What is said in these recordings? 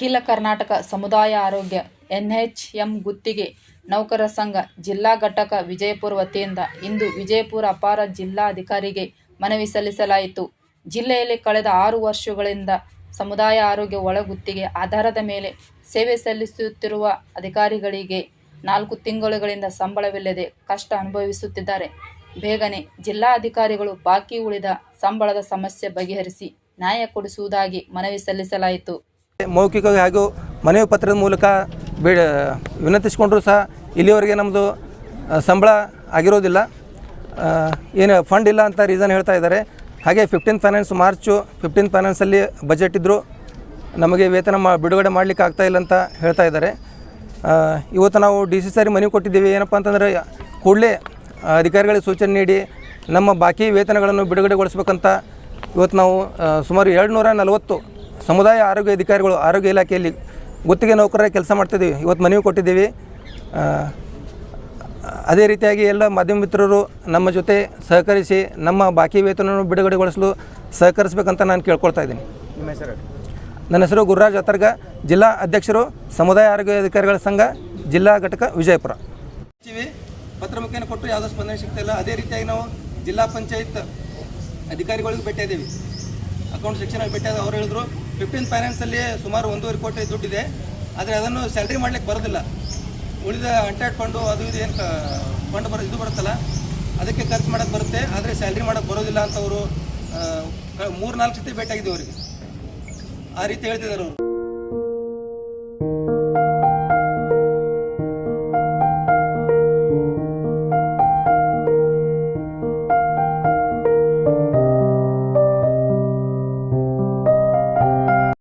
ಅಖಿಲ ಕರ್ನಾಟಕ ಸಮುದಾಯ ಆರೋಗ್ಯ NHM ಗುತ್ತಿಗೆ ನೌಕರರ ಸಂಘ ಜಿಲ್ಲಾ ಘಟಕ ವಿಜಯಪುರ ವತಿಯಿಂದ ಇಂದು ವಿಜಯಪುರ ಅಪರ ಜಿಲ್ಲಾಧಿಕಾರಿಗೆ ಮನವಿ ಸಲ್ಲಿಸಲಾಯಿತು. ಜಿಲ್ಲೆಯಲ್ಲಿ ಕಳೆದ 6 ವರ್ಷಗಳಿಂದ ಸಮುದಾಯ ಆರೋಗ್ಯ ಒಳಗುತ್ತಿಗೆ ಆಧಾರದ ಮೇಲೆ ಸೇವೆ ಸಲ್ಲಿಸುತ್ತಿರುವ ಅಧಿಕಾರಿಗಳಿಗೆ 4 ತಿಂಗಳುಗಳಿಂದ ಸಂಬಳವಿಲ್ಲದೆ ಕಷ್ಟ ಅನುಭವಿಸುತ್ತಿದ್ದಾರೆ. ಬೇಗನೆ ಜಿಲ್ಲಾಧಿಕಾರಿಗಳು ಬಾಕಿ ಉಳಿದ ಸಂಬಳದ ಸಮಸ್ಯೆ ಬಗೆಹರಿಸಿ ನ್ಯಾಯ ಕೊಡಿಸುವುದಾಗಿ ಮನವಿ ಸಲ್ಲಿಸಲಾಯಿತು. ಮೌಖಿಕವಾಗಿ ಹಾಗೂ ಮನವಿ ಪತ್ರದ ಮೂಲಕ ವಿನಂತಿಸಿಕೊಂಡರೂ ಸಹ ಇಲ್ಲಿವರೆಗೆ ನಮ್ಮದು ಸಂಬಳ ಆಗಿರೋದಿಲ್ಲ. ಏನು ಫಂಡ್ ಇಲ್ಲ ಅಂತ ರೀಸನ್ ಹೇಳ್ತಾ ಇದ್ದಾರೆ. ಹಾಗೆ 15th finance March 15th ಫೈನಾನ್ಸಲ್ಲಿ budget ಇದ್ದರೂ ನಮಗೆ ವೇತನ ಬಿಡುಗಡೆ ಮಾಡಲಿಕ್ಕೆ ಆಗ್ತಾಯಿಲ್ಲ ಅಂತ ಹೇಳ್ತಾ ಇದ್ದಾರೆ. ಇವತ್ತು ನಾವು DC ಸಾರಿ ಮನವಿ ಕೊಟ್ಟಿದ್ದೀವಿ. ಏನಪ್ಪ ಅಂತಂದರೆ ಕೂಡಲೇ ಅಧಿಕಾರಿಗಳಿಗೆ ಸೂಚನೆ ನೀಡಿ ನಮ್ಮ ಬಾಕಿ ವೇತನಗಳನ್ನು ಬಿಡುಗಡೆಗೊಳಿಸ್ಬೇಕಂತ ಇವತ್ತು ನಾವು ಸುಮಾರು 240 ಸಮುದಾಯ ಆರೋಗ್ಯ ಅಧಿಕಾರಿಗಳು ಆರೋಗ್ಯ ಇಲಾಖೆಯಲ್ಲಿ ಗುತ್ತಿಗೆ ನೌಕರರ ಕೆಲಸ ಮಾಡ್ತಿದ್ದೀವಿ. ಇವತ್ತು ಮನವಿ ಕೊಟ್ಟಿದ್ದೀವಿ. ಅದೇ ರೀತಿಯಾಗಿ ಎಲ್ಲ ಮಾಧ್ಯಮ ಮಿತ್ರರು ನಮ್ಮ ಜೊತೆ ಸಹಕರಿಸಿ ನಮ್ಮ ಬಾಕಿ ವೇತನವನ್ನು ಬಿಡುಗಡೆಗೊಳಿಸಲು ಸಹಕರಿಸಬೇಕಂತ ನಾನು ಕೇಳ್ಕೊಳ್ತಾ ಇದ್ದೀನಿ. ನಿಮ್ಮ ಹೆಸರು? ನನ್ನ ಹೆಸರು ಗುರುರಾಜ್ ಅತರ್ಗ, ಜಿಲ್ಲಾ ಅಧ್ಯಕ್ಷರು ಸಮುದಾಯ ಆರೋಗ್ಯ ಅಧಿಕಾರಿಗಳ ಸಂಘ ಜಿಲ್ಲಾ ಘಟಕ ವಿಜಯಪುರ. ಪತ್ರ ಮುಖೇನ ಕೊಟ್ಟು ಯಾವುದೋ ಸ್ಪಂದನೆ ಸಿಗ್ತಾಯಿಲ್ಲ. ಅದೇ ರೀತಿಯಾಗಿ ನಾವು ಜಿಲ್ಲಾ ಪಂಚಾಯತ್ ಅಧಿಕಾರಿಗಳಿಗೆ ಭೇಟಿಯಾದ್ದೀವಿ, ಅಕೌಂಟ್ ಸೆಕ್ಷನಲ್ಲಿ ಭೇಟಿಯಾದ. ಅವ್ರು ಹೇಳಿದ್ರು 15th ಫೈನಾನ್ಸಲ್ಲಿ ಸುಮಾರು 1.5 ಕೋಟಿ ದುಡ್ಡಿದೆ, ಆದರೆ ಅದನ್ನು ಸ್ಯಾಲ್ರಿ ಮಾಡಲಿಕ್ಕೆ ಬರೋದಿಲ್ಲ. ಉಳಿದ ಅಂಟೆಡ್ ಫಂಡು ಅದು ಇದು ಏನು ಫಂಡ್ ಇದು ಬರುತ್ತಲ್ಲ, ಅದಕ್ಕೆ ಖರ್ಚು ಮಾಡೋಕ್ಕೆ ಬರುತ್ತೆ, ಆದರೆ ಸ್ಯಾಲ್ರಿ ಮಾಡೋಕ್ಕೆ ಬರೋದಿಲ್ಲ ಅಂತ ಅವರು 3-4 ಸತಿ ಭೇಟಿಯಾಗಿದ್ದೀವಿ ಅವರಿಗೆ. ಆ ರೀತಿ ಹೇಳ್ತಿದ್ದಾರೆ ಅವರು.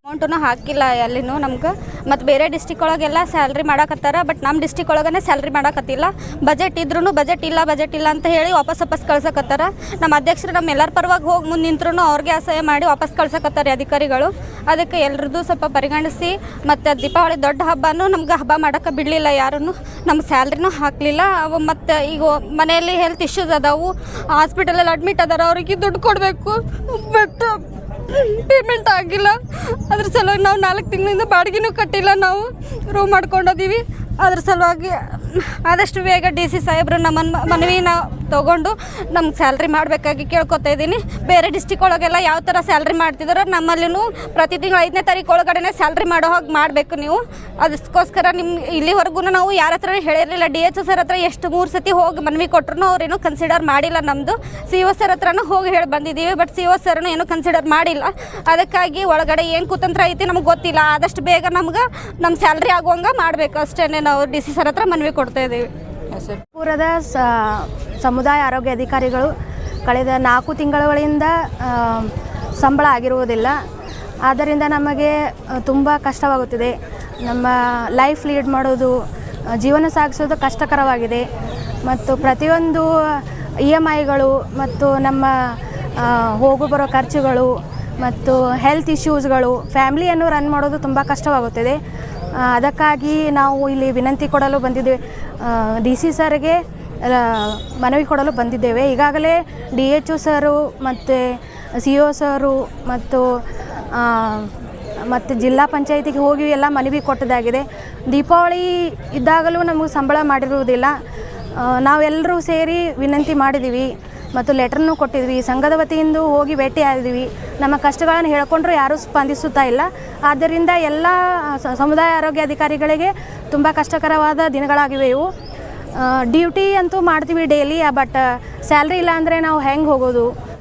ಅಮೌಂಟನ್ನು ಹಾಕಿಲ್ಲ ಎಲ್ಲಿನೂ ನಮ್ಗೆ. ಮತ್ತು ಬೇರೆ ಡಿಸ್ಟಿಕ್ ಒಳಗೆಲ್ಲ ಸ್ಯಾಲ್ರಿ ಮಾಡಾಕತ್ತಾರ, ಬಟ್ ನಮ್ಮ ಡಿಸ್ಟಿಕ್ ಒಳಗೇ ಸ್ಯಾಲ್ರಿ ಮಾಡಾಕತ್ತಿಲ್ಲ. ಬಜೆಟ್ ಇದ್ರೂ ಬಜೆಟ್ ಇಲ್ಲ ಅಂತ ಹೇಳಿ ವಾಪಸ್ ಕಳ್ಸಕತ್ತಾರ. ನಮ್ಮ ಅಧ್ಯಕ್ಷರು ನಮ್ಮ ಎಲ್ಲರ ಪರವಾಗಿ ಹೋಗಿ ಮುಂದೆ ನಿಂತ್ರೂ ಅವ್ರಿಗೆ ಅಸಹ್ಯ ಮಾಡಿ ವಾಪಸ್ ಕಳ್ಸಕತ್ತಾರೆ ಅಧಿಕಾರಿಗಳು. ಅದಕ್ಕೆ ಎಲ್ರದ್ದು ಸ್ವಲ್ಪ ಪರಿಗಣಿಸಿ, ಮತ್ತು ದೀಪಾವಳಿ ದೊಡ್ಡ ಹಬ್ಬನೂ ನಮ್ಗೆ ಹಬ್ಬ ಮಾಡೋಕ್ಕೆ ಬಿಡಲಿಲ್ಲ ಯಾರೂ. ನಮ್ಗೆ ಸ್ಯಾಲ್ರಿನೂ ಹಾಕಲಿಲ್ಲ. ಅವು ಮತ್ತು ಈಗ ಮನೆಯಲ್ಲಿ ಹೆಲ್ತ್ ಇಶ್ಯೂಸ್ ಅದಾವು, ಹಾಸ್ಪಿಟಲಲ್ಲಿ ಅಡ್ಮಿಟ್ ಅದಾರ, ಅವ್ರಿಗೆ ದುಡ್ಡು ಕೊಡಬೇಕು, ಬಟ್ ಪೇಮೆಂಟ್ ಆಗಿಲ್ಲ. ಅದ್ರ ಸಲುವಾಗಿ ನಾವು 4 ತಿಂಗಳಿಂದ ಬಾಡಿಗೆನೂ ಕಟ್ಟಿಲ್ಲ. ನಾವು ರೂಮ್ ಮಾಡ್ಕೊಂಡಿದ್ದೀವಿ. ಅದ್ರ ಸಲುವಾಗಿ ಆದಷ್ಟು ಬೇಗ DC ಸಾಹೇಬರು ನಮ್ಮ ಮನವಿನ ತೊಗೊಂಡು ನಮ್ಗೆ ಸ್ಯಾಲ್ರಿ ಮಾಡಬೇಕಾಗಿ ಕೇಳ್ಕೊತಾ ಇದ್ದೀನಿ. ಬೇರೆ ಡಿಸ್ಟಿಕ್ ಒಳಗೆಲ್ಲ ಯಾವ ಥರ ಸ್ಯಾಲ್ರಿ ಮಾಡ್ತಿದ್ದಾರೋ ನಮ್ಮಲ್ಲಿನೂ ಪ್ರತಿ ತಿಂಗಳು 5ನೇ ತಾರೀಕು ಒಳಗಡೆ ಸ್ಯಾಲ್ರಿ ಮಾಡೋ ಹಾಗೆ ಮಾಡಬೇಕು ನೀವು. ಅದಕ್ಕೋಸ್ಕರ ಇಲ್ಲಿವರೆಗೂ ನಾವು ಯಾರ ಹತ್ರ ಹೇಳಿರಲಿಲ್ಲ. DHO ಸರ್ ಹತ್ರ ಎಷ್ಟು 3 ಸತಿ ಹೋಗಿ ಮನವಿ ಕೊಟ್ಟರು ಅವ್ರೇನು ಕನ್ಸಿಡರ್ ಮಾಡಿಲ್ಲ. ನಮ್ಮದು CO ಸರ್ ಹತ್ರನೂ ಹೋಗಿ ಹೇಳಿ ಬಂದಿದ್ದೀವಿ, ಬಟ್ CO ಸರ್ನು ಏನೂ ಕನ್ಸಿಡರ್ ಮಾಡಿಲ್ಲ. ಅದಕ್ಕಾಗಿ ಒಳಗಡೆ ಏನು ಕುತಂತ್ರ ಐತಿ ನಮ್ಗೆ ಗೊತ್ತಿಲ್ಲ. ಆದಷ್ಟು ಬೇಗ ನಮ್ಗೆ ನಮ್ಮ ಸ್ಯಾಲ್ರಿ ಆಗುವಂಗೆ ಮಾಡಬೇಕು ಅಷ್ಟೇ. ನಾವು DC ಸರ್ ಹತ್ರ ಮನವಿ ಕೊಡ್ತಾ ಇದ್ದೀವಿ. ಪುರದ ಸಮುದಾಯ ಆರೋಗ್ಯ ಅಧಿಕಾರಿಗಳು ಕಳೆದ 4 ತಿಂಗಳುಗಳಿಂದ ಸಂಬಳ ಆಗಿರುವುದಿಲ್ಲ. ಆದ್ದರಿಂದ ನಮಗೆ ತುಂಬ ಕಷ್ಟವಾಗುತ್ತಿದೆ. ನಮ್ಮ ಲೈಫ್ ಲೀಡ್ ಮಾಡೋದು, ಜೀವನ ಸಾಗಿಸೋದು ಕಷ್ಟಕರವಾಗಿದೆ. ಮತ್ತು ಪ್ರತಿಯೊಂದು EMIಗಳು ಮತ್ತು ನಮ್ಮ ಹೋಗು ಬರೋ ಖರ್ಚುಗಳು ಮತ್ತು ಹೆಲ್ತ್ ಇಶ್ಯೂಸ್ಗಳು, ಫ್ಯಾಮಿಲಿಯನ್ನು ರನ್ ಮಾಡೋದು ತುಂಬ ಕಷ್ಟವಾಗುತ್ತಿದೆ. ಅದಕ್ಕಾಗಿ ನಾವು ಇಲ್ಲಿ ವಿನಂತಿ ಕೊಡಲು ಬಂದಿದ್ದೇವೆ. DC ಸರ್ಗೆ ಮನವಿ ಕೊಡಲು ಬಂದಿದ್ದೇವೆ. ಈಗಾಗಲೇ DHO ಸರು ಮತ್ತು CO ಸರು ಮತ್ತು ಜಿಲ್ಲಾ ಪಂಚಾಯತಿಗೆ ಹೋಗಿ ಎಲ್ಲ ಮನವಿ ಕೊಟ್ಟದಾಗಿದೆ. ದೀಪಾವಳಿ ಇದ್ದಾಗಲೂ ನಮಗೆ ಸಂಬಳ ಮಾಡಿರುವುದಿಲ್ಲ. ನಾವೆಲ್ಲರೂ ಸೇರಿ ವಿನಂತಿ ಮಾಡಿದ್ದೀವಿ ಮತ್ತು ಲೆಟ್ರನ್ನು ಕೊಟ್ಟಿದ್ವಿ. ಸಂಘದ ವತಿಯಿಂದ ಹೋಗಿ ಭೇಟಿ ಆದಿದ್ವಿ. ನಮ್ಮ ಕಷ್ಟಗಳನ್ನು ಹೇಳ್ಕೊಂಡ್ರೂ ಯಾರೂ ಸ್ಪಂದಿಸುತ್ತಾ ಇಲ್ಲ. ಆದ್ದರಿಂದ ಎಲ್ಲ ಸಮುದಾಯ ಆರೋಗ್ಯ ಅಧಿಕಾರಿಗಳಿಗೆ ತುಂಬ ಕಷ್ಟಕರವಾದ ದಿನಗಳಾಗಿವೆ ಇವು. ಡ್ಯೂಟಿ ಅಂತೂ ಮಾಡ್ತೀವಿ ಡೈಲಿ, ಬಟ್ ಸ್ಯಾಲ್ರಿ ಇಲ್ಲ ಅಂದರೆ ನಾವು ಹೆಂಗೆ ಹೋಗೋದು?